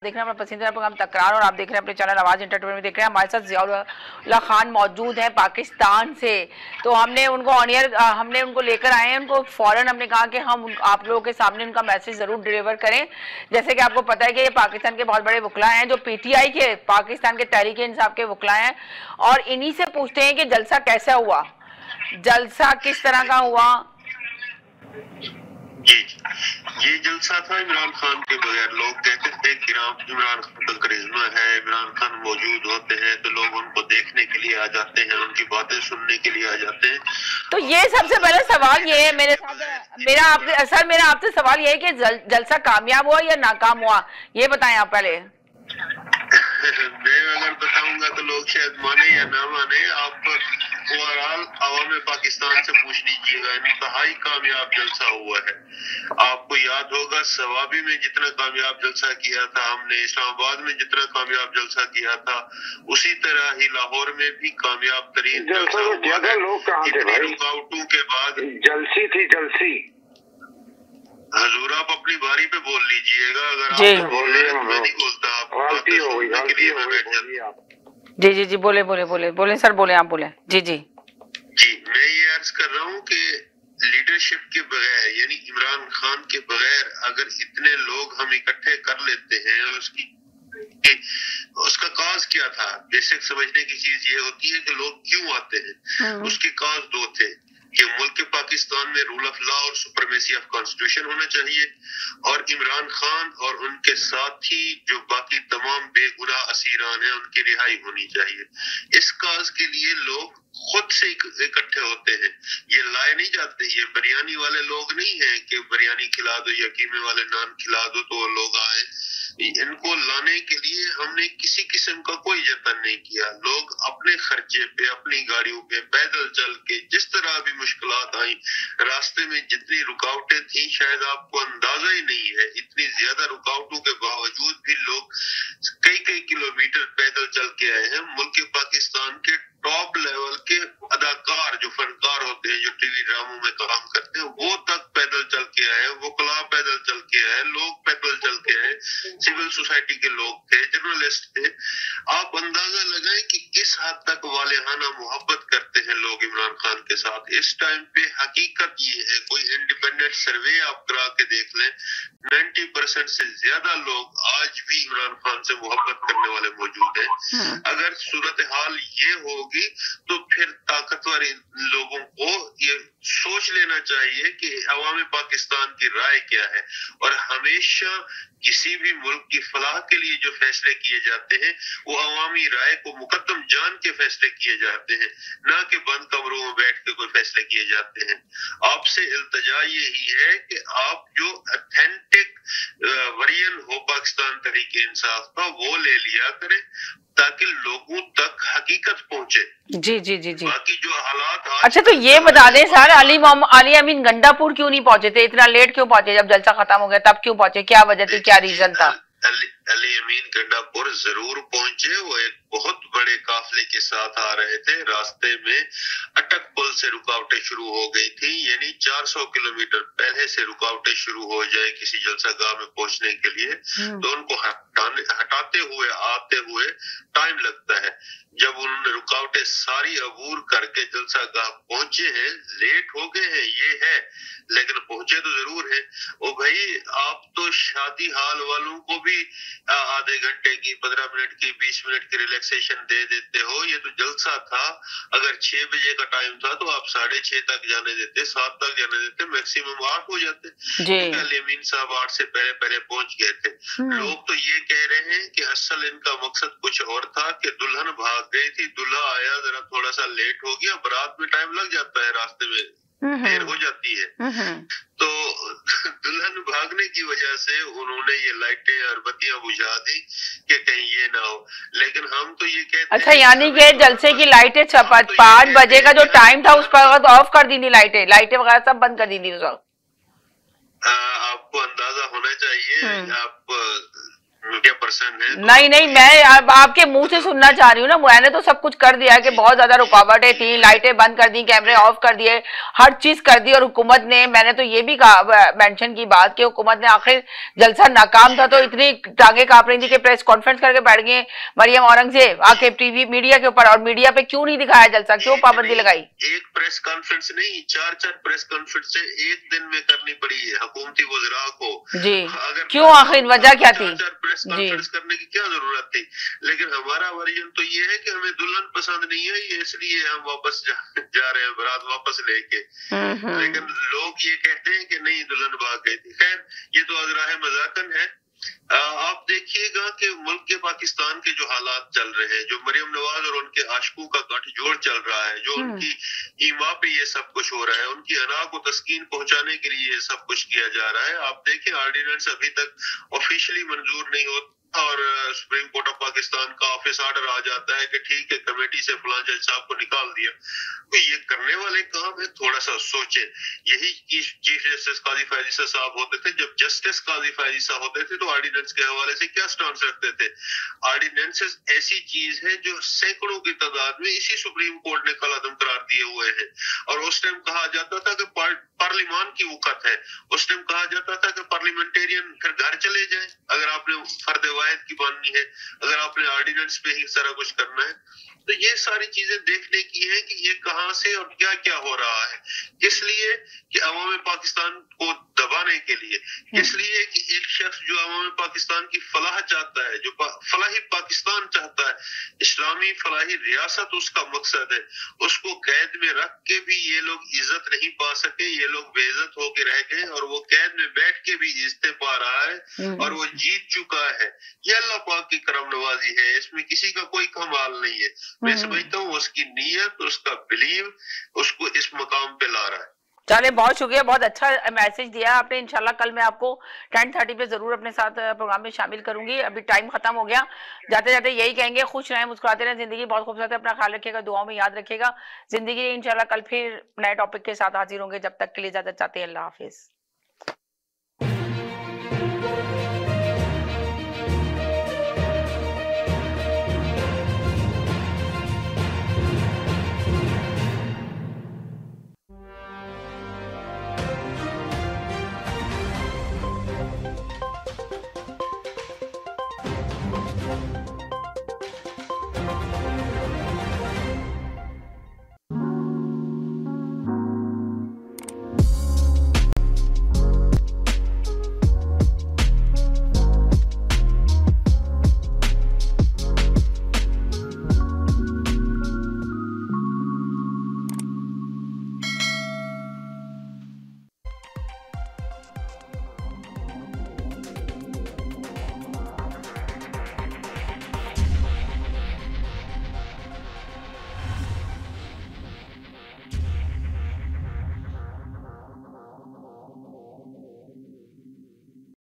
देख रहे हैं अपना पसंदीदा प्रोग्राम तकरार और आप देख रहे हैं अपने चैनल आवाज एंटरटेनमेंट में देख रहे हैं। हमारे साथ ज़ियाउल्लाह खान मौजूद है पाकिस्तान से। तो हमने उनको ऑनियर हमने उनको लेकर आए हैं। उनको फौरन हमने कहा कि हम आप लोगों के सामने उनका मैसेज जरूर डिलीवर करें। जैसे कि आपको पता है कि ये पाकिस्तान के बहुत बड़े वकला हैं जो PTI के पाकिस्तान के तहरीक इंसाफ के वकला हैं और इन्हीं से पूछते हैं कि जलसा कैसा हुआ, जलसा किस तरह का हुआ। जी, ये जलसा था इमरान खान के बगैर। लोग कहते थे कि इमरान खान का करिश्मा है, इमरान खान मौजूद होते हैं तो लोग उनको देखने के लिए आ जाते हैं, उनकी बातें सुनने के लिए आ जाते हैं। तो ये सबसे पहले सवाल ये है मेरा आपसे सवाल ये है कि जलसा कामयाब हुआ या नाकाम हुआ, ये बताएं आप पहले। मैं अगर बताऊंगा तो लोग शायद माने या ना माने। आप ओवरऑल अवाम पाकिस्तान से पूछ लीजिएगा, इंतहाई कामयाब जलसा हुआ है। आपको याद होगा सवाबी में जितना कामयाब जलसा किया था हमने, इस्लामाबाद में जितना कामयाब जलसा किया था, उसी तरह ही लाहौर में भी कामयाब तरीन जलसा हुआ है। इतनी रुकावटों के बाद जलसी थी जलसी। हजूर आप अपनी बारी पे बोल लीजिएगा, अगर आप बोल रहे हैं मैं नहीं बोलता। जी जी जी बोले बोले बोले बोले सर बोले आप बोले। जी जी जी मैं ये अर्ज कर रहा हूँ कि लीडरशिप के बगैर यानी इमरान खान के बगैर अगर इतने लोग हम इकट्ठे कर लेते हैं, उसका काज क्या था। बेसिक समझने की चीज ये होती है कि लोग क्यों आते हैं। उसके काज दो थे कि मुल्क पाकिस्तान में रूल ऑफ लॉ और सुपरमेसी ऑफ कॉन्स्टिट्यूशन होना चाहिए और इमरान खान और उनके साथी जो बाकी तमाम बेगुनाह असीरान हैं उनकी रिहाई होनी चाहिए। इस काज के लिए लोग खुद से इकट्ठे होते हैं, ये लाए नहीं जाते। ये बिरयानी वाले लोग नहीं हैं कि बिरयानी खिला दो या कीमे वाले नान खिला दो तो वो लोग आए। इनको लाने के लिए हमने किसी किस्म का कोई जतन नहीं किया। लोग अपने खर्चे पे अपनी गाड़ियों पे पैदल चल के जिस तरह भी मुश्किलात आई, रास्ते में जितनी रुकावटें थी शायद आपको अंदाजा ही नहीं है। इतनी ज्यादा रुकावटों के बावजूद भी लोग कई कई किलोमीटर पैदल चल के आए हैं। मुल्क पाकिस्तान के टॉप लेवल के अदाकार जो फनकार होते हैं, जो टीवी ड्रामों में काम करते हैं, वो तक पैदल चल के आए, वकला पैदल चल के आए, लोग पैदल चल के आए, सिविल सोसाइटी के लोग थे, जर्नलिस्ट थे। आप अंदाजा लगाएं कि किस हद तक वालेहाना मोहब्बत करते हैं लोग इमरान खान के साथ। इस टाइम पे हकीकत ये है, कोई इंडिपेंडेंट सर्वे आप करा के देख लें, 90% से ज्यादा लोग आज भी इमरान खान से मोहब्बत करने वाले मौजूद हैं। अगर सूरत हाल ये होगी तो फिर ताकतवर लोगों को ये सोच लेना चाहिए कि अवाम पाकिस्तान की राय क्या है। और हमेशा किसी भी मुल्क की फलाह के लिए जो फैसले किए जाते हैं वो अवामी राय को मुकद्दम जान के फैसले किए जाते हैं, ना कि बंद कमरों में बैठ के कोई फैसले किए जाते हैं। आपसे इल्तजा यही है कि आप जो ऑथेंटिक वर्जन हो पाकिस्तान तहरीक इंसाफ का वो ले लिया करें ताकि लोगों तक हकीकत पहुंचे। जी जी जी जी बाकी जो हालात अच्छा तो ये बता दें सर, अली अमीन गंडापुर क्यों नहीं पहुंचे थे, इतना लेट क्यों पहुंचे? जब जलसा खत्म हो गया तब क्यों पहुंचे, क्या वजह थी, क्या रीजन था? अली अमीन गंडापुर जरूर पहुंचे। वो एक बहुत बड़े काफिले के साथ आ रहे थे। रास्ते में अटक पुल से रुकावटें शुरू हो गई थी, यानी 400 किलोमीटर पहले से रुकावटें शुरू हो जाए किसी जलसागाह में पहुंचने के लिए तो उनको हटाते हुए आते हुए टाइम लगता है। जब उन्होंने रुकावटें सारी अबूर करके जलसागाह पहुंचे हैं, लेट हो गए हैं ये है, लेकिन पहुंचे तो जरूर है। ओ भाई आप तो शादी हाल वालों को भी आधे घंटे की, 15 मिनट की, 20 मिनट की रिलैक्सेशन दे देते हो। ये तो जलसा था। अगर 6 बजे का टाइम था तो आप 6:30 तक जाने देते, 7 तक जाने देते, मैक्सिमम 8 हो जाते। अली अमीन साहब 8 से पहले पहुंच गए थे। लोग तो ये कह रहे हैं कि असल इनका मकसद कुछ और था कि दुल्हन भाग गई थी, दूल्हा आया जरा थोड़ा सा लेट हो गया। बारात में टाइम लग जाता है, रास्ते में देर हो जाती है, तो दुल्हन भागने की वजह से उन्होंने ये लाइटें और बत्तियां बुझा दी कि कहीं ये ना हो। लेकिन हम तो ये कहते अच्छा यानी कि जलसे की लाइटें 5 बजे का जो टाइम था उस पर ऑफ कर दी थी, लाइटें वगैरह सब बंद कर दी थी उस वक्त। आपको अंदाजा होना चाहिए। आप मीडिया पर्सन है। नहीं, मैं अब आपके मुंह से सुनना चाह रही हूँ ना, मैंने तो सब कुछ कर दिया है कि बहुत ज्यादा रुकावटें थी, लाइटें बंद कर दी, कैमरे ऑफ कर दिए, हर चीज कर दी, और हुकूमत ने, मैंने तो ये भी कहा, मेंशन की बात कि हुकूमत ने, आखिर जलसा नाकाम था तो इतनी टांगे कांप रही थी कि प्रेस कॉन्फ्रेंस करके बैठ गए मरियम औरंगजेब आके टीवी मीडिया के ऊपर, और मीडिया पे क्यों नहीं दिखाया जलसा, क्यों पाबंदी लगाई? एक प्रेस कॉन्फ्रेंस नहीं, 4 प्रेस कॉन्फ्रेंस एक दिन में करनी पड़ी है हुकूमती वज़रा को जी। अगर क्यों, आखिर वजह क्या थी? 4 प्रेस कॉन्फ्रेंस करने की क्या जरूरत थी? लेकिन हमारा वर्जन तो ये है कि हमें दुल्हन पसंद नहीं है, इसलिए हम वापस जा रहे हैं बारात वापस लेके। लेकिन लोग ये कहते हैं कि नहीं दुल्हन भाग गई थी। खैर ये तो अजराह मजाकन है। आप देखिएगा कि मुल्क के पाकिस्तान के जो हालात चल रहे हैं, जो मरियम नवाज और उनके आशिकों का गठजोड़ चल रहा है, जो उनकी ईमा पे ये सब कुछ हो रहा है, उनकी अना को तस्कीन पहुंचाने के लिए ये सब कुछ किया जा रहा है। आप देखें ऑर्डिनेंस अभी तक ऑफिशियली मंजूर नहीं होता और सुप्रीम कोर्ट ऑफ पाकिस्तान का ऑफिस ऑर्डर आ जाता है कि ठीक है कमेटी से फलां जज साहब को निकाल दिया। तो ये करने वाले काम है, थोड़ा सा सोचे। यही चीफ जस्टिस काजी फैज ईसा साहब होते थे, जब जस्टिस काजी फैज ईसा होते थे तो ऑर्डिनेंस के हवाले से क्या स्टांस रखते थे? ऑर्डिनेंसेस ऐसी चीज है जो सैकड़ों की तादाद में इसी सुप्रीम कोर्ट ने कलअदम करार दिए हुए हैं, और उस टाइम कहा जाता था कि पार्लिमान की वक़्त है, उस टाइम कहा जाता था कि पार्लियामेंटेरियन फिर घर चले जाए अगर आपने फर्द वाहिद की माननी है, अगर आपने ऑर्डिनेंस पे ही सारा कुछ करना है। तो ये सारी चीजें देखने की है कि ये कहां से और क्या क्या हो रहा है, इसलिए कि अवाम पाकिस्तान को दबाने के लिए, इसलिए कि एक शख्स जो अवाम पाकिस्तान की फलाह चाहता है, जो फलाही पाकिस्तान चाहता है, इस्लामी फलाही रियासत उसका मकसद है, उसको कैद में रख के भी ये लोग इज्जत नहीं पा सके, ये लोग बेइज्जत होके रह गए, और वो कैद में बैठ के भी इज्जतें पा रहा है और वो जीत चुका है। ये अल्लाह पाक की करम नवाजी है, इसमें किसी का कोई कमाल नहीं है। मैं समझता हूँ उसकी नीयत, उसका बिलीव उसको इस मकाम पे ला रहा है। चले, बहुत शुक्रिया, बहुत अच्छा मैसेज दिया आपने। इंशाल्लाह कल मैं आपको 10:30 पे जरूर अपने साथ प्रोग्राम में शामिल करूंगी। अभी टाइम खत्म हो गया, जाते जाते यही कहेंगे, खुश रहें, मुस्कुराते रहें, जिंदगी बहुत खूबसूरत है, अपना ख्याल रखिएगा, दुआओं में याद रखिएगा। जिंदगी इंशाल्लाह कल फिर नए टॉपिक के साथ हाजिर होंगे, जब तक के लिए इजाजत चाहते हैं, अल्लाह हाफिज।